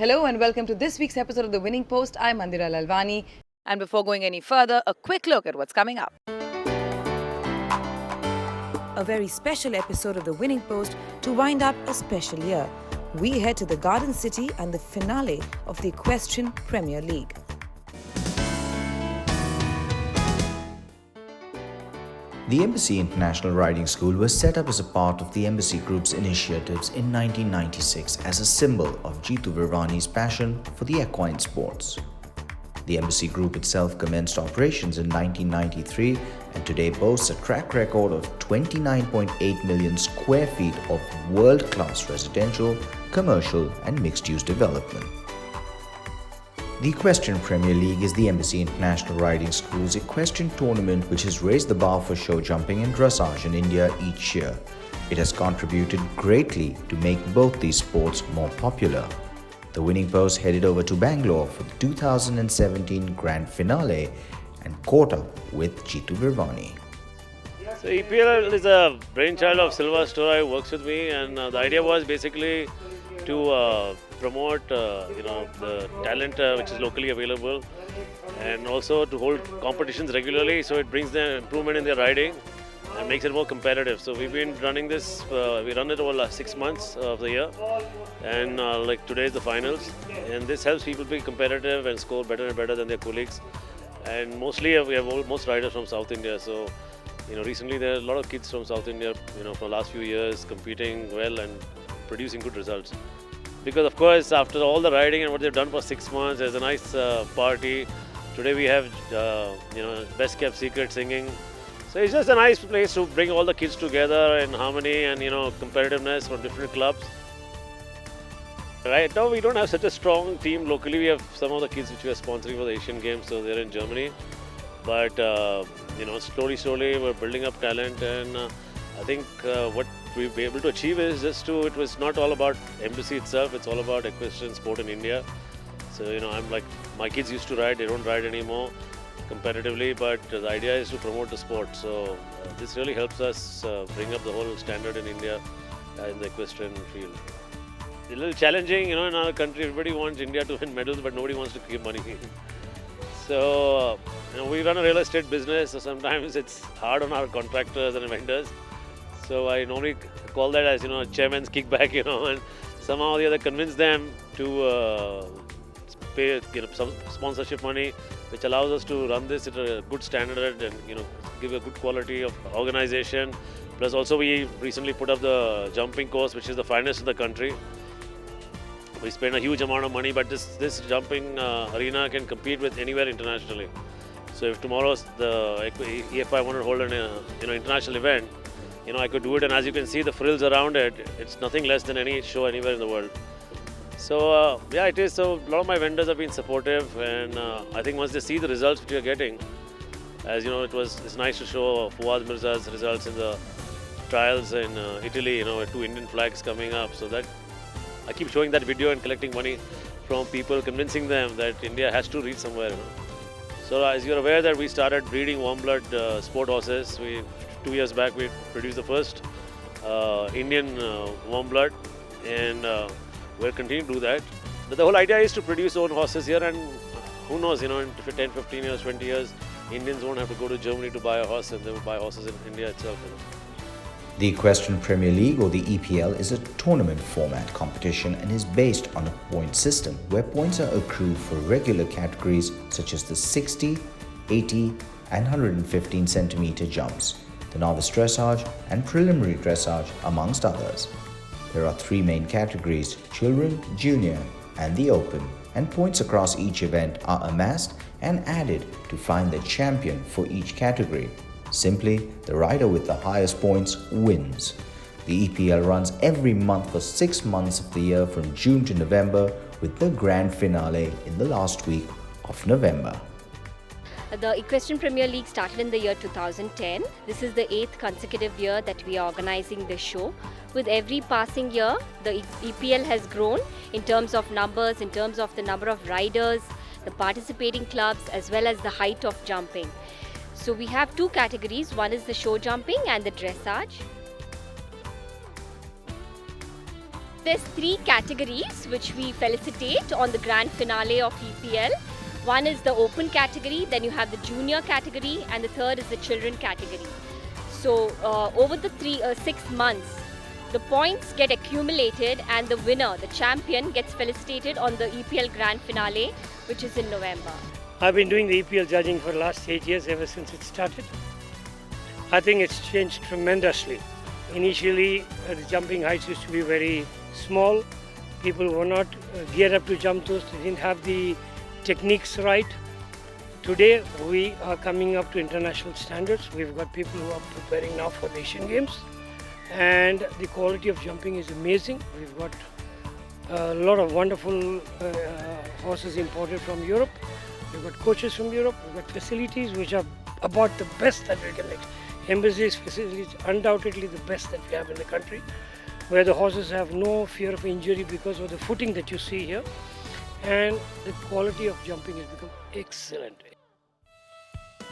Hello and welcome to this week's episode of The Winning Post. I'm Virwani. And before going any further, a quick look at what's coming up. A very special episode of The Winning Post to wind up a special year. We head to the Garden City and the finale of the Equestrian Premier League. The Embassy International Riding School was set up as a part of the Embassy Group's initiatives in 1996 as a symbol of Jitu Virwani's passion for the equine sports. The Embassy Group itself commenced operations in 1993 and today boasts a track record of 29.8 million square feet of world-class residential, commercial and mixed-use development. The Equestrian Premier League is the Embassy International Riding School's equestrian tournament which has raised the bar for show jumping and dressage in India each year. It has contributed greatly to make both these sports more popular. The Winning Post headed over to Bangalore for the 2017 Grand Finale and caught up with Jitu Virwani. So EPL is a brainchild of Silva, Storai, who works with me, and the idea was basically to promote the talent which is locally available, and also to hold competitions regularly, so it brings the improvement in their riding and makes it more competitive. So we've been running this, we run it over the last 6 months of the year, and like today is the finals, and this helps people be competitive and score better and better than their colleagues. And mostly we have most riders from South India, so recently there are a lot of kids from South India, for the last few years competing well and producing good results. Because of course, after all the riding and what they've done for 6 months, there's a nice party. Today we have, best kept secret singing. So it's just a nice place to bring all the kids together in harmony and competitiveness from different clubs. Right now we don't have such a strong team locally. We have some of the kids which we are sponsoring for the Asian Games, so they're in Germany. But slowly we're building up talent, and I think what we'll be able to achieve is it was not all about Embassy itself, it's all about equestrian sport in India. So I'm like, my kids used to ride, they don't ride anymore competitively, but the idea is to promote the sport. So this really helps us bring up the whole standard in India in the equestrian field. It's a little challenging, in our country everybody wants India to win medals, but nobody wants to give money. So we run a real estate business, so sometimes it's hard on our contractors and vendors. So I normally call that as chairman's kickback, and somehow or the other convince them to pay some sponsorship money, which allows us to run this at a good standard and give a good quality of organization. Plus also we recently put up the jumping course, which is the finest in the country. We spend a huge amount of money, but this jumping arena can compete with anywhere internationally. So if tomorrow the EFI wanted to hold an international event, I could do it, and as you can see the frills around it, it's nothing less than any show anywhere in the world. So yeah, it is. So a lot of my vendors have been supportive, and I think once they see the results which we are getting, as it's nice to show Fouad Mirza's results in the trials in Italy, with 2 Indian flags coming up. So that I keep showing that video and collecting money from people, convincing them that India has to reach somewhere. So as you're aware that we started breeding warm blood sport horses. 2 years back we produced the first Indian warm blood, and we'll continue to do that. But the whole idea is to produce own horses here, and who knows, in 10, 15 years, 20 years, Indians won't have to go to Germany to buy a horse, and they will buy horses in India itself. The Equestrian Premier League, or the EPL, is a tournament format competition and is based on a point system where points are accrued for regular categories such as the 60, 80 and 115 centimeter jumps, the novice dressage and preliminary dressage, amongst others. There are 3 main categories: children, junior and the open, and points across each event are amassed and added to find the champion for each category. Simply, the rider with the highest points wins. The EPL runs every month for 6 months of the year from June to November, with the grand finale in the last week of November. The Equestrian Premier League started in the year 2010. This is the 8th consecutive year that we are organizing this show. With every passing year, the EPL has grown in terms of numbers, in terms of the number of riders, the participating clubs, as well as the height of jumping. So we have 2 categories. One is the show jumping and the dressage. There's 3 categories which we felicitate on the grand finale of EPL. One is the open category, then you have the junior category, and the third is the children category. So over the 6 months, the points get accumulated and the winner, the champion, gets felicitated on the EPL grand finale, which is in November. I've been doing the EPL judging for the last 8 years, ever since it started. I think it's changed tremendously. Initially, the jumping heights used to be very small. People were not geared up to jump those. They didn't have the techniques right. Today, we are coming up to international standards. We've got people who are preparing now for the Asian Games. And the quality of jumping is amazing. We've got a lot of wonderful horses imported from Europe. We've got coaches from Europe. We've got facilities which are about the best that we can make. Embassy's facilities undoubtedly the best that we have in the country, where the horses have no fear of injury because of the footing that you see here, and the quality of jumping has become excellent.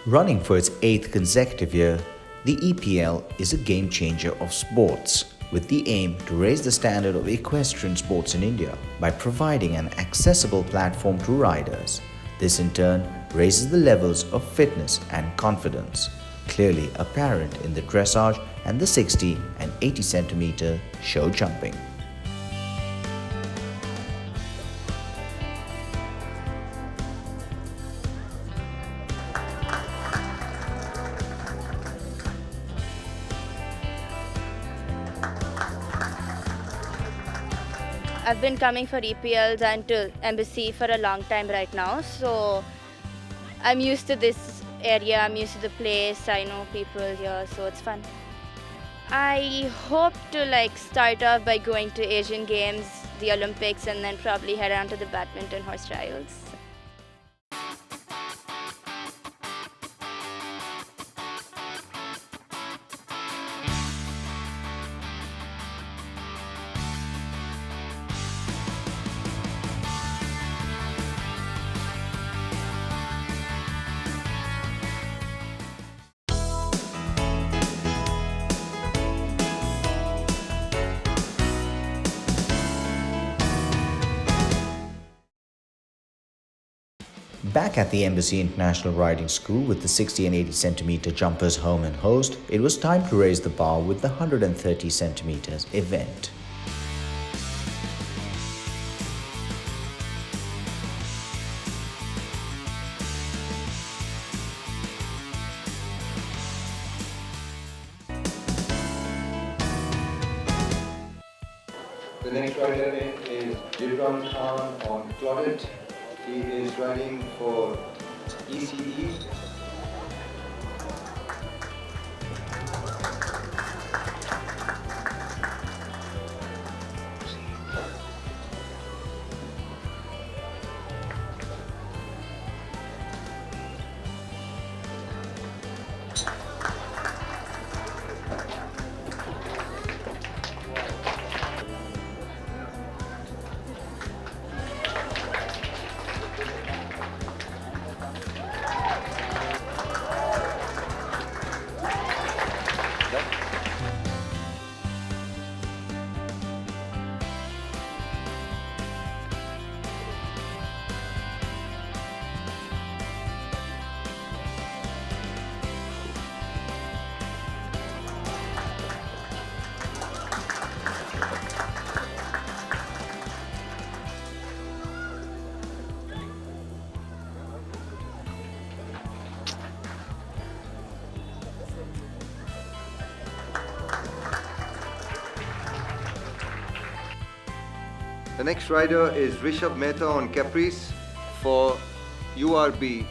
Running for its 8th consecutive year, the EPL is a game changer of sports, with the aim to raise the standard of equestrian sports in India by providing an accessible platform to riders. This in turn raises the levels of fitness and confidence, clearly apparent in the dressage and the 60 and 80 centimeter show jumping. I've been coming for EPLs and to Embassy for a long time right now, so I'm used to this area, I'm used to the place, I know people here, so it's fun. I hope to start off by going to Asian Games, the Olympics, and then probably head on to the badminton horse trials. Back at the Embassy International Riding School with the 60 and 80 centimeter jumpers home and host, it was time to raise the bar with the 130 centimeters event. The next rider is Jirvan Khan on Claudette. He is riding for ECE. The next rider is Rishabh Mehta on Caprice for URB.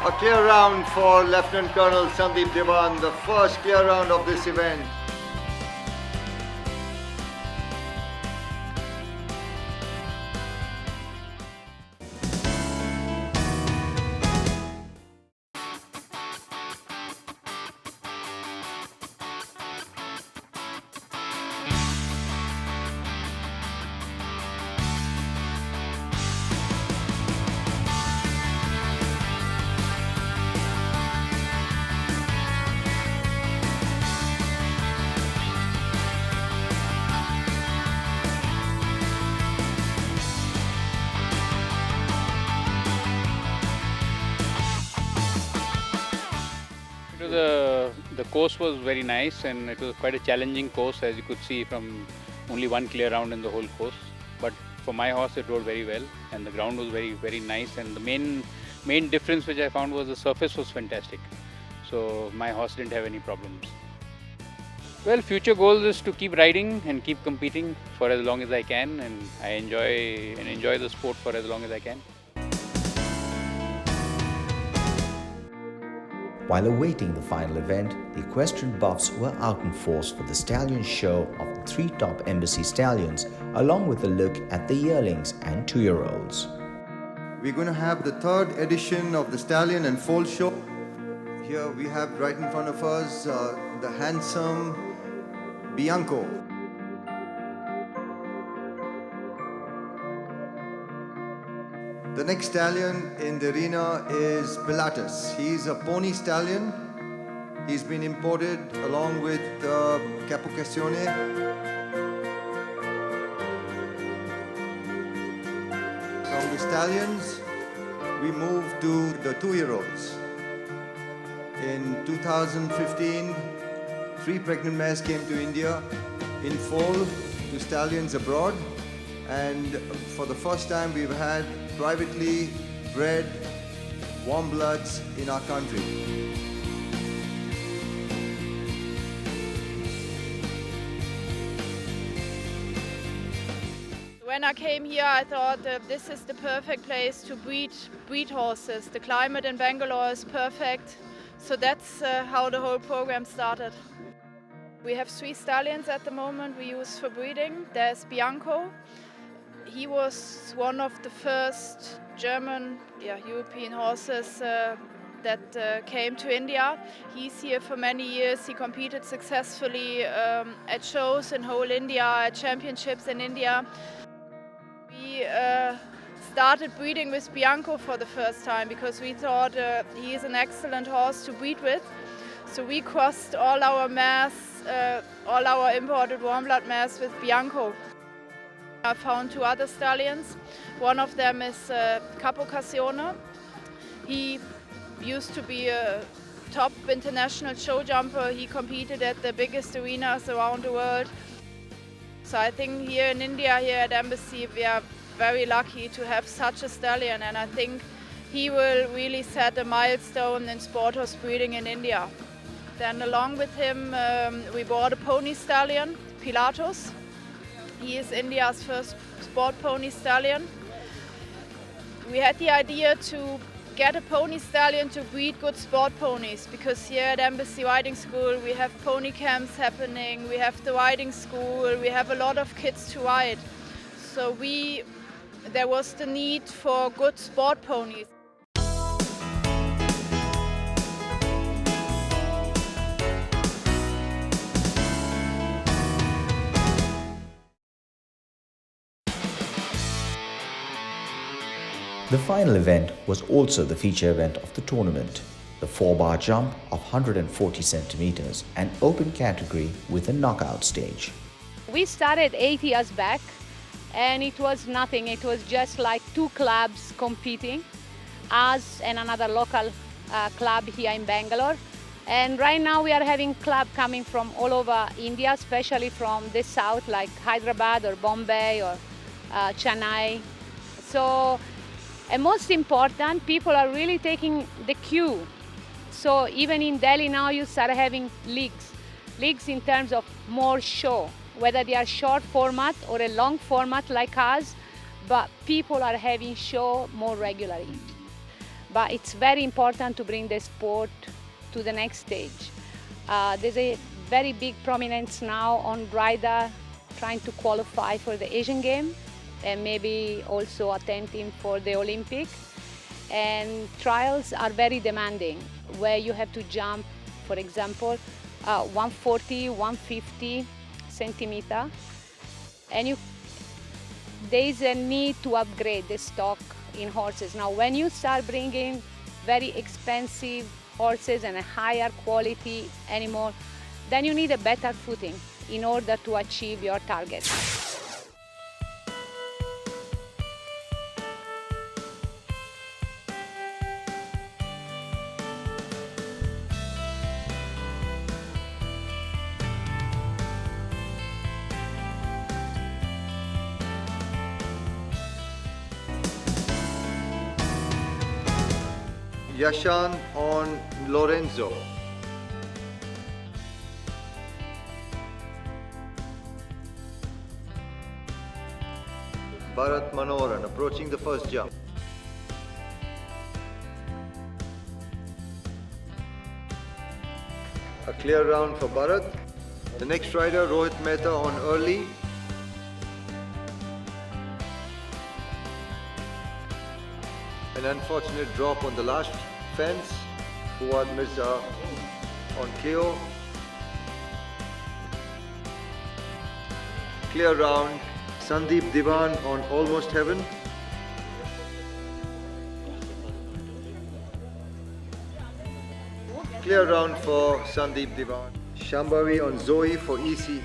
A clear round for Lieutenant Colonel Sandeep Devan, the first clear round of this event. The course was very nice, and it was quite a challenging course, as you could see from only one clear round in the whole course. But for my horse, it rode very well, and the ground was very nice. And the main difference which I found was the surface was fantastic. So my horse didn't have any problems. Well, future goal is to keep riding and keep competing for as long as I can, and I enjoy the sport for as long as I can. While awaiting the final event, the equestrian buffs were out in force for the Stallion show of the 3 top embassy stallions, along with a look at the yearlings and 2-year-olds. We're going to have the 3rd edition of the Stallion and Foal show. Here we have right in front of us the handsome Bianco. The next stallion in the arena is Pilatus. He's a pony stallion. He's been imported along with Capocassione. From the stallions, we move to the 2-year-olds. In 2015, 3 pregnant mares came to India in foal to stallions abroad. And for the first time, we've had privately bred warm bloods in our country. When I came here, I thought this is the perfect place to breed horses. The climate in Bangalore is perfect, so that's how the whole program started. We have 3 stallions at the moment we use for breeding. There's Bianco. He was one of the first German, European horses that came to India. He's here for many years. He competed successfully at shows in whole India, at championships in India. We started breeding with Bianco for the first time because we thought he is an excellent horse to breed with. So we crossed all our mares, all our imported warm blood mares with Bianco. I found 2 other stallions. One of them is Capocassione. He used to be a top international show jumper. He competed at the biggest arenas around the world. So I think here in India, here at Embassy, we are very lucky to have such a stallion, and I think he will really set a milestone in Sporthorse breeding in India. Then along with him, we bought a pony stallion, Pilatus. He is India's first sport pony stallion. We had the idea to get a pony stallion to breed good sport ponies, because here at Embassy Riding School we have pony camps happening, we have the riding school, we have a lot of kids to ride. So there was the need for good sport ponies. The final event was also the feature event of the tournament, the 4-bar jump of 140 centimeters, an open category with a knockout stage. We started 8 years back, and it was nothing. It was just like 2 clubs competing, us and another local club here in Bangalore. And right now we are having clubs coming from all over India, especially from the south, like Hyderabad or Bombay or Chennai. And most important, people are really taking the cue. So even in Delhi now you start having leagues in terms of more show, whether they are short format or a long format like us, but people are having show more regularly. but it's very important to bring the sport to the next stage. There's a very big prominence now on rider trying to qualify for the Asian Games and maybe also attempting for the Olympic. And trials are very demanding, where you have to jump, for example, 140, 150 centimeter, and there is a need to upgrade the stock in horses. Now, when you start bringing very expensive horses and a higher quality animal, then you need a better footing in order to achieve your target. Yashan on Lorenzo. Bharat Manoran approaching the first jump. A clear round for Bharat. The next rider, Rohit Mehta on early. An unfortunate drop on the last fence. Fuad Mirza on Cleo. Clear round. Sandeep Diwan on Almost Heaven. Clear round for Sandeep Diwan. Shambhavi on Zoe for ECE.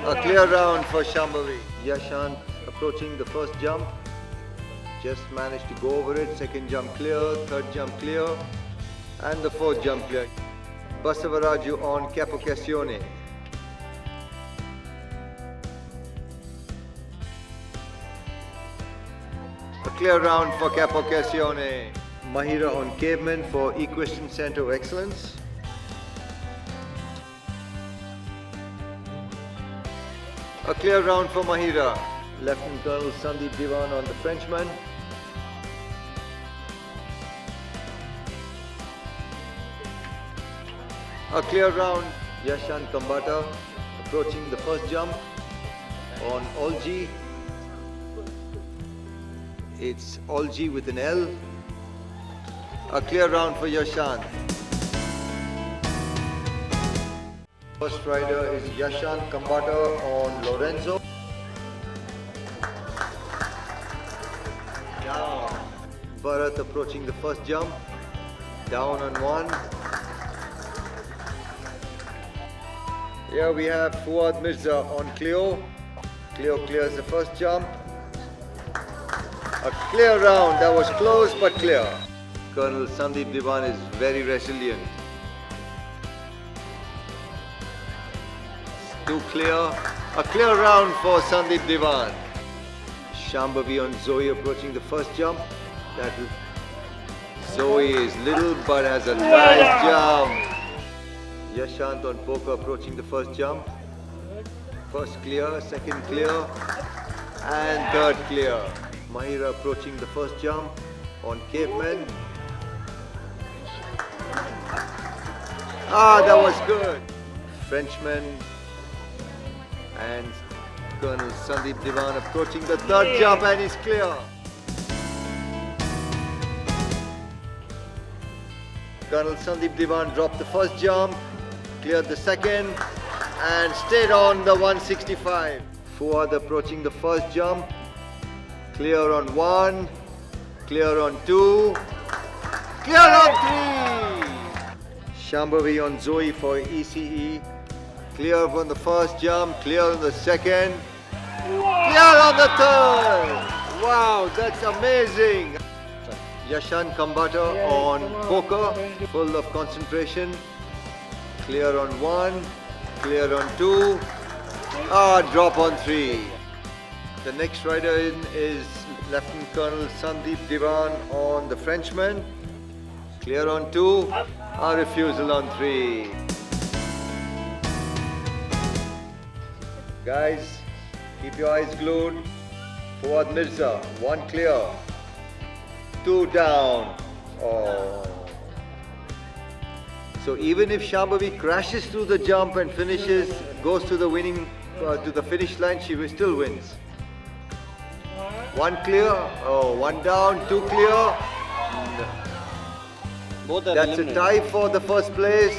A clear round for Shambhavi. Yashant approaching the first jump. Just managed to go over it. Second jump clear, third jump clear, and the fourth jump clear. Basavaraju on Capocassione. A clear round for Capocassione. Mahira on Caveman for Equestrian Center of Excellence. A clear round for Mahira. Lieutenant Colonel Sandeep Diwan on the Frenchman. A clear round, Yashan Kambata approaching the first jump on Olji. It's Olji with an L. A clear round for Yashan. First rider is Yashan Kambata on Lorenzo. Down. Bharat approaching the first jump. Down on one. Here we have Fuad Mirza on Cleo. Cleo clears the first jump. A clear round. That was close but clear. Colonel Sandeep Diwan is very resilient. Too clear. A clear round for Sandeep Diwan. Shambhavi on Zoe approaching the first jump. Zoe is little but has a nice jump. Yashant on Poker approaching the first jump. First clear, second clear, and third clear. Mahira approaching the first jump on Caveman. That was good. Frenchman and Colonel Sandeep Diwan approaching the third jump, and he's clear. Colonel Sandeep Diwan dropped the first jump, cleared the second, and stayed on the 165. Fuad approaching the first jump, clear on one, clear on two, clear on three. Shambhavi on Zoe for ECE, clear on the first jump, clear on the second, clear on the third. Wow, that's amazing. Yashan Kambata on Poker, full of concentration. Clear on one, clear on two, drop on three. The next rider in is Lieutenant Colonel Sandeep Diwan on the Frenchman. Clear on two, refusal on three. Guys, Keep your eyes glued. Forward Mirza, 1 clear. 2 down. Oh. So even if Shambhavi crashes through the jump and finishes, goes to the winning, to the finish line, she still wins. 1 clear. Oh, 1 down, 2 clear. That's a tie for the first place.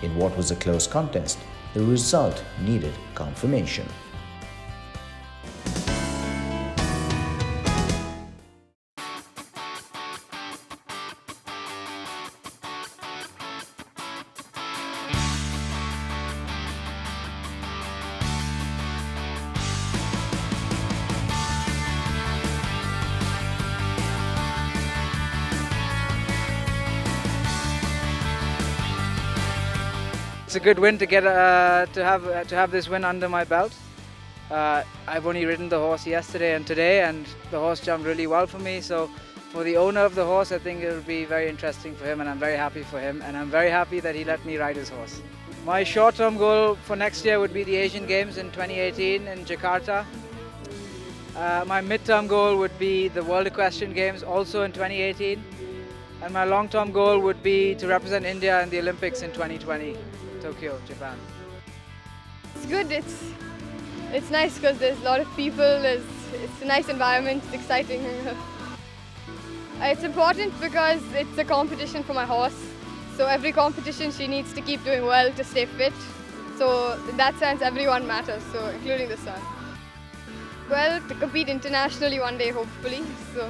In what was a close contest, the result needed confirmation. It's a good win to get to have this win under my belt. I've only ridden the horse yesterday and today, and the horse jumped really well for me. So for the owner of the horse, I think it will be very interesting for him, and I'm very happy for him, and I'm very happy that he let me ride his horse. My short-term goal for next year would be the Asian Games in 2018 in Jakarta. My mid-term goal would be the World Equestrian Games also in 2018, and my long-term goal would be to represent India in the Olympics in 2020. Tokyo, Japan. It's good. It's nice because there's a lot of people. It's a nice environment. It's exciting. It's important because it's a competition for my horse. So every competition she needs to keep doing well to stay fit. So in that sense, everyone matters. So including the son. Well, to compete internationally one day, hopefully. So.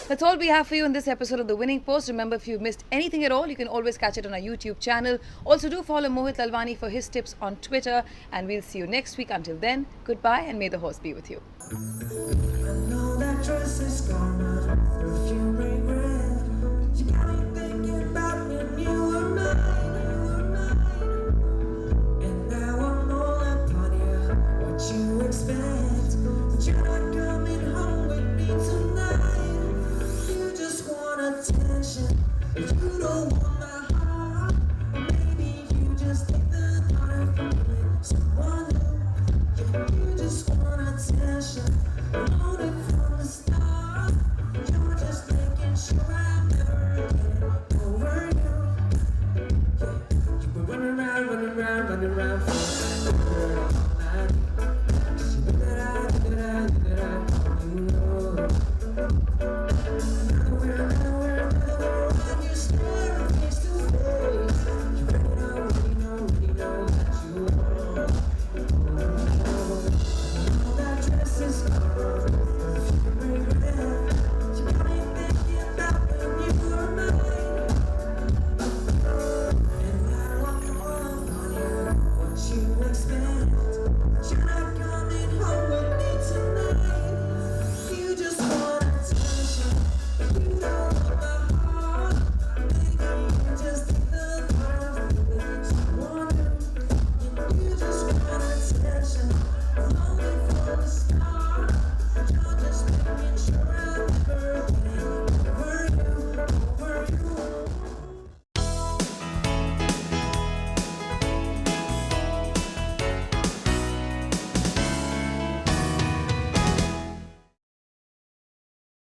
That's all we have for you in this episode of The Winning Post. Remember, if you've missed anything at all, you can always catch it on our YouTube channel. Also, do follow Mohit Lalwani for his tips on Twitter. And we'll see you next week. Until then, goodbye and may the horse be with you. I know that dress is gone.